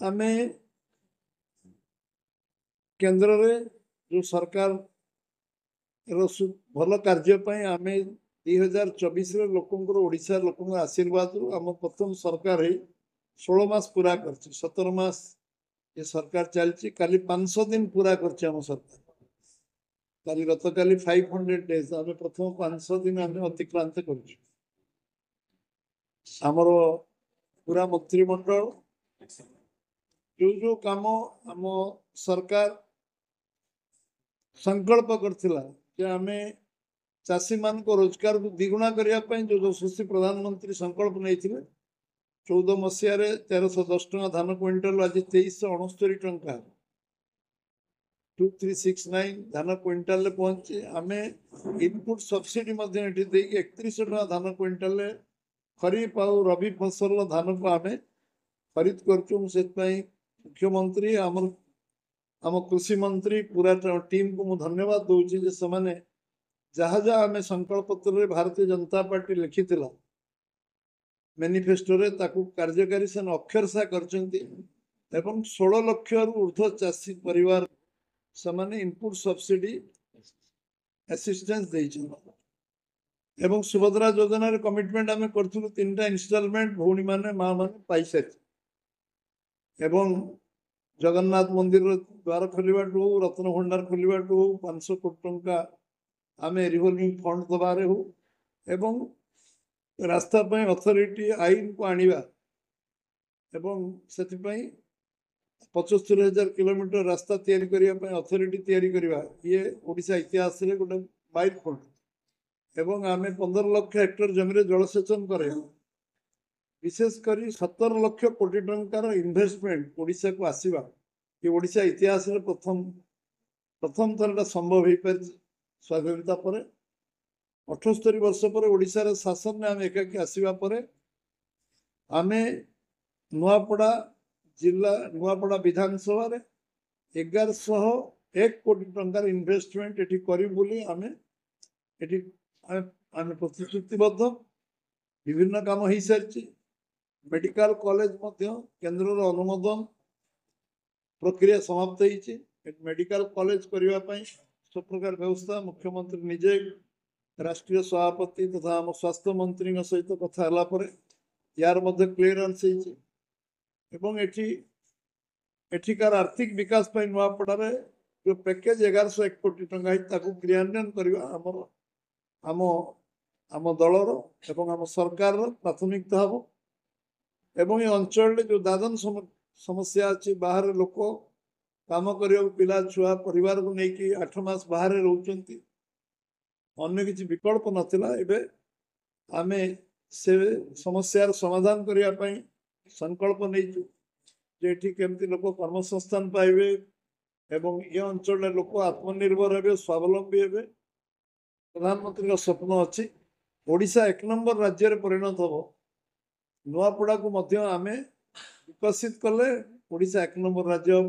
आमे केंद्र रे जो सरकार भल कार्य आम 2024 लोकंर ओडिशा लोक आशीर्वाद आम प्रथम सरकार 16 मास पूरा कर 17 मास ये सरकार चलती काली 500 दिन पूरा कर सरकार काली गत काली 500 डेज आम प्रथम 500 दिन आम अतिक्रांत कर पूरा मंत्रिमंडल जो जो काम आम सरकार संकल्प करथिला कि आमे चाषी मान को रोजगार को द्विगुणा करने जो यशस्वी प्रधानमंत्री संकल्प नहीं 14 मसीह 1310 टका धान क्विंटाल आज 2369 टका 2369 धान क्विंटाल पहुंचे आमे इनपुट सब्सिडी 31 टका धान क्विंटाल खरीफ आ रबी फसल धान को आमे खरीद कर मुख्यमंत्री आम कृषि मंत्री पूरा टीम को मुझे धन्यवाद दूसरी जहाँ जहाँ आम संकल्प पत्र भारतीय जनता पार्टी लिखी मैनिफेस्टो रे ताकू कार्यकारी से अक्षरशा कर 16 लाख ऊर्ध्व चाषी परिवार से इनपुट सब्सिडी असिस्टेंस एवं सुभद्रा योजना रे कमिटमेंट आम करूँ 3टा इंस्टॉलमेंट भौणी माने माँ माने पाई सारी एवं जगन्नाथ मंदिर द्वार खोलवाटू हो रत्न भंडार खोलवाटू हो 500 कोटी टंका आम रिवॉल्विंग फंड दबारे हो एवं रास्ता अथॉरिटी आईन को आनिबा एवं से 75,000 किलोमीटर रास्ता तैयारी करने अथॉरिटी तैयारी करवा ये ओडिशा इतिहास रे गोटे माइलखंड एवं आम 15 लाख हेक्टर जमी जलसेचन कर विशेषकर 17 लाख कोटी टंकार इन्वेस्टमेंट ओडिशा को आसवा ये ओडिशा इतिहास रे प्रथम थर संभव हो पार स्वाधीनता पर 78 वर्ष पर ओडिशा रे शासन ने आम एकाकी आसवा पर आमे नुआपड़ा जिला नुआपड़ा विधानसभा रे 1101 कोटी टंकार इन्वेस्टमेंट एटी करी बोली आमे एटी आमे प्रतिश्रुतिबद्ध विभिन्न काम हो सारी मेडिकल कॉलेज केंद्र अनुमोदन प्रक्रिया समाप्त होती मेडिकल कॉलेज करने सब प्रकार व्यवस्था मुख्यमंत्री निजे राष्ट्रीय सभापति तथा आम स्वास्थ्य मंत्री सहित कथा यार क्लीयरेंस एठिकार आर्थिक विकास नुआपड़ा जो पैकेज 1101 कोटी टंका क्रियान्वयन करवा आम आम दलर एवं आम सरकार प्राथमिकता हम एवं ये अंचल जो दादन समस्या अच्छी बाहर लोक काम कर पिला छुआ परिवार को लेकिन 8 मास बाहर रोचंती अन्य किसी विकल्प नथिला एबे आमे से समस्यार समाधान करने संकल्प नहीं जेठी केमती लोक कर्मसंस्थान पाइबे एवं ये अंचल लोक आत्मनिर्भर हे स्वावलंबी हे प्रधानमंत्री स्वप्न अच्छी ओडिशा 1 नंबर राज्य रे परिणत हम नुआपड़ा को आमे विकसित कले ओडिशा 1 नंबर राज्य हम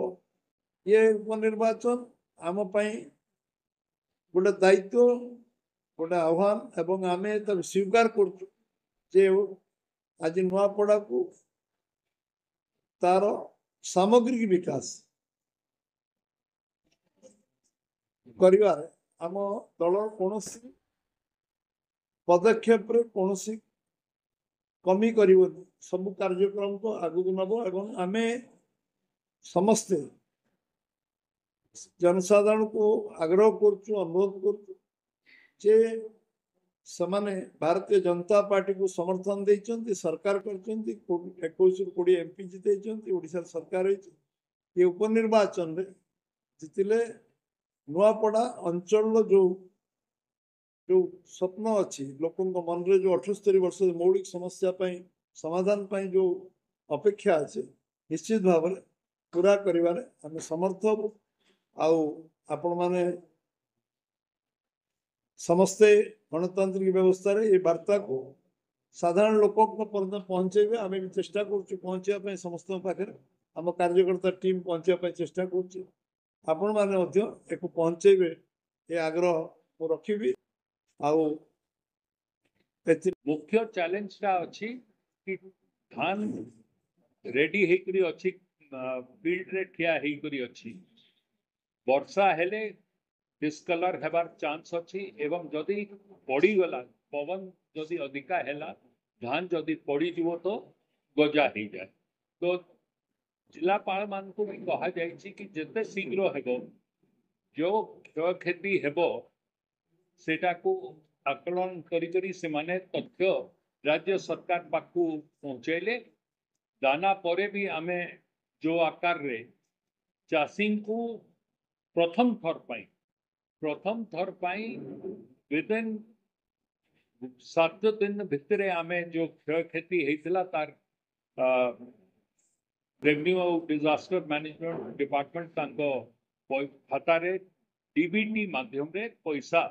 ये उपनिर्वाचन आम गोटे दायित्व गोटे आह्वान एवं आमे स्वीकार कर आज नुआपड़ा को तार सामग्रिक विकास करिवार आम दल कौन पदक्षेप कौन कमी कर सब कार्यक्रम को आगू नब एवं आमे समस्ते जनसाधारण को आग्रह कर अनुरोध कर भारतीय जनता पार्टी को समर्थन देते सरकार कर 21-20 एमपी जीते ओडिशा सरकार ये उपनिर्वाचन जीतिले नुआपड़ा अंचल जो जो स्वप्न अच्छी लोक मन रे जो 78 वर्ष मौलिक समस्या समाधान जो अपेक्षा अच्छे निश्चित भाव पूरा करें समर्थ आपण माने समस्ते गणतांत्रिक व्यवस्था रे ये वार्ता को साधारण लोक पहुंचे आम भी चेष्टा कर समस्त पाखे आम कार्यकर्ता टीम पहुंचा चेष्टा आपण मैंने पहुंचे ये आग्रह को रखी मुख्य चैलेंज टा अच्छी कि धान रेडी हेकरी अच्छी फील्ड रे ठिया हेई करी अछि वर्षा हेले डिस्कलर हेबार चांस अछि एवं जदि पड़ी गला पवन जदि अधिका हेला धान जदि पड़ी जीवो तो गजा हो जाए तो जिलापाल मान को भी कहा जाइछि कि जेते शीघ्र हेबो जो क्षयक्षति हेबो सेटा को आकलन करी से माने तथ्य राज्य सरकार पाखु पहुंचेले दाना परे भी आमे जो आकार रे चाषी को प्रथम थर पाई विदिन 7 दिन भितरे आमे जो क्षयक्षति होता तार रेवेन्यू और डिजास्टर मैनेजमेंट डिपार्टमेंट तांको खाता रे डीबीटी माध्यम रे पैसा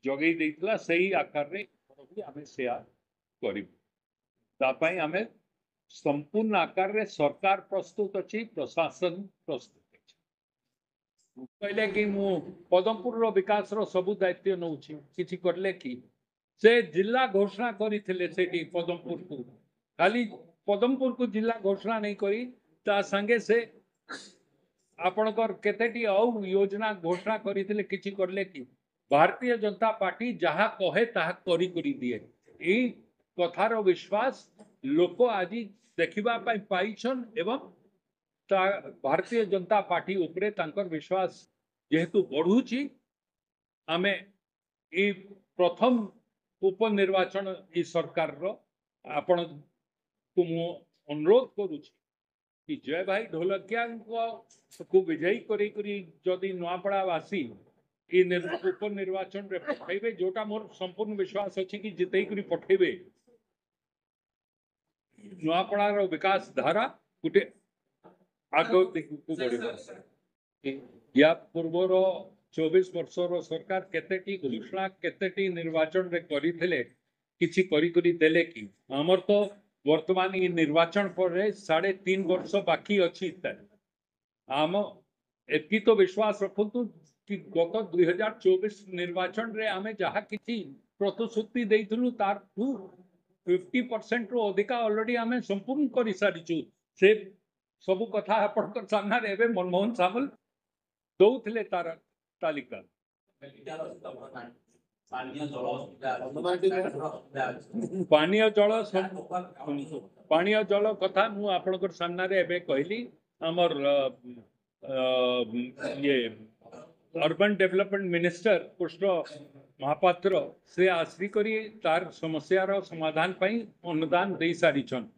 जगै देइतला सही आकार रे भी आमे शेयर करिबु तापाई आमे संपूर्ण आकार रे सरकार प्रस्तुत अछि प्रशासन प्रस्तुत अछि कहले कि मु पदमपुर रो विकास रो सबु दायित्व नउछि किछि करले कि से जिला घोषणा करिथिले सेठी पदमपुर को खाली पदमपुर को जिला घोषणा नहीं करी ता संगे से आपणकर केतेटी औ योजना घोषणा करिथिले किछि करले कि भारतीय जनता पार्टी जहा कहे ताहा करी करी दिए ई कथार विश्वास लोक आज देखिबा पाई पाइछन एवं भारतीय जनता पार्टी उपरे तांकर विश्वास जेहेतु बढ़ुची आमे ई प्रथम उपनिर्वाचन ई सरकार रो आपण को मु अनुरोध करूची कि जय भाई ढोलकिया को विजयी करी करी जदि नुआपड़ा वासी ई उपनिर्वाचन रे पठेबे जोटा मोर संपूर्ण विश्वास अछि कि जितै करी पठेबे नुआपड़ा रो विकास धारा गुटे आगो देखु बढ़िबो या पूर्वर 24 वर्षर सरकार केतेटी घोषणा केतेटी निर्वाचन रे करिथिले किछि करी करी देले कि हमर तो वर्तमान ई निर्वाचन पर 3.5 वर्ष बाकी अछि आम एति तो विश्वास रखतु कि गत 2024 निर्वाचन रे आमे जहा किछि प्रतिश्रुति देइथलु तार 50% रो अधिका ऑलरेडी आमे संपूर्ण करि सारिछु से सब कथा आपण सामना रे एबे मनमोहन सामल दौथिले तार तालिका पानीय जल कथा मु आपणकर सामना रे एबे कहली हमर ये अर्बन डेवलपमेंट मिनिस्टर पुष्ट महापात्र से आश्री करी तार समस्या रो समाधान पई अनुदान दे सारिछन